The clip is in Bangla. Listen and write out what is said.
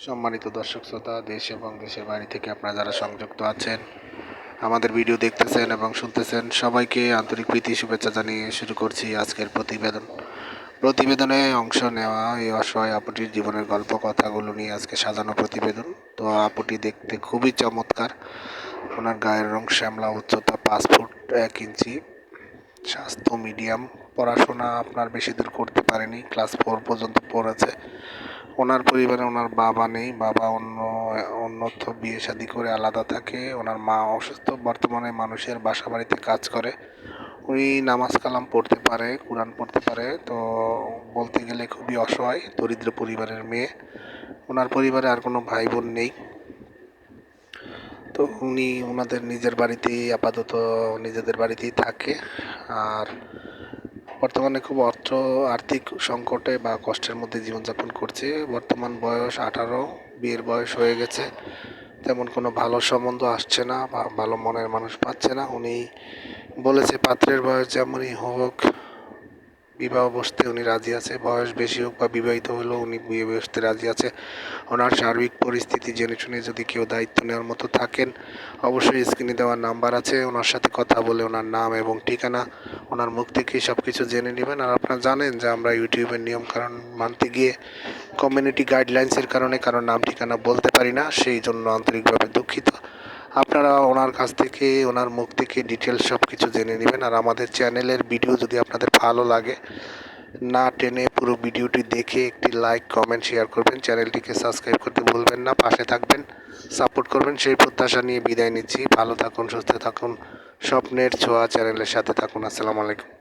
সম্মানিত দর্শক শ্রোতা, দেশ এবং দেশের বাইরে থেকে আপনারা যারা সংযুক্ত আছেন, আমাদের ভিডিও দেখতেছেন এবং শুনতেছেন, সবাইকে আন্তরিক প্রীতি শুভেচ্ছা জানিয়ে শুরু করছি আজকের প্রতিবেদনে অংশ নেওয়া এই অসহায় আপুটির জীবনের গল্প কথাগুলো নিয়ে আজকে সাজানো প্রতিবেদন। তো আপুটি দেখতে খুবই চমৎকার। ওনার গায়ের রং শ্যামলা, উচ্চতা 5 ফুট 1 ইঞ্চি, স্বাস্থ্য মিডিয়াম, পড়াশোনা আপনার বেশি দূর করতে পারেনি, ক্লাস 4 পর্যন্ত পড়েছে। ওনার পরিবারে ওনার বাবা নেই, বাবা অন্যত্র বিয়ে শাদী করে আলাদা থাকে। ওনার মা অসুস্থ, বর্তমানে মানুষের বাসা বাড়িতে কাজ করে। উনি নামাজ কালাম পড়তে পারে, কোরআন পড়তে পারে। তো বলতে গেলে খুবই অসহায়, দরিদ্র পরিবারের মেয়ে। ওনার পরিবারে আর কোনো ভাই বোন নেই। তো উনি ওনাদের নিজের বাড়িতেই আপাতত নিজেদের বাড়িতেই থাকে। আর বর্তমানে খুব আর্থিক সংকটে বা কষ্টের মধ্যে জীবনযাপন করছে। বর্তমান বয়স 18, বিয়ের বয়স হয়ে গেছে। তেমন কোনো ভালো সম্বন্ধ আসছে না বা ভালো মনের মানুষ পাচ্ছে না। উনি বলেছে পাত্রের বয়স যেমনই হোক বিবাহ বসতে উনি রাজি আছে, বয়স বেশি হোক বা বিবাহিত হলেও উনি বিয়ে বসতে রাজি আছে। ওনার সার্বিক পরিস্থিতি জেনে শুনে যদি কেউ দায়িত্ব নেওয়ার মতো থাকেন, অবশ্যই স্ক্রিনে দেওয়ার নাম্বার আছে, ওনার সাথে কথা বলে ওনার নাম এবং ঠিকানা ওনার মুখ থেকেই সব কিছু জেনে নেবেন। আর আপনারা জানেন যে আমরা ইউটিউবের নিয়মকানুন মানতে গিয়ে কমিউনিটি গাইডলাইন্সের কারণে কারোর নাম ঠিকানা বলতে পারি না, সেই জন্য আন্তরিকভাবে দুঃখিত। আপনারা ওনার কাছ থেকে ওনার মুখ থেকে ডিটেলস সব কিছু জেনে নেবেন। আর আমাদের চ্যানেলের ভিডিও যদি আপনাদের ভালো লাগে, না টেনে পুরো ভিডিওটি দেখে একটি লাইক কমেন্ট শেয়ার করবেন, চ্যানেলটিকে সাবস্ক্রাইব করতে ভুলবেন না, পাশে থাকবেন, সাপোর্ট করবেন সেই প্রত্যাশা নিয়ে বিদায় নিচ্ছি। ভালো থাকুন, সুস্থ থাকুন, স্বপ্নের ছোঁয়া চ্যানেলের সাথে থাকুন। আসসালামু আলাইকুম।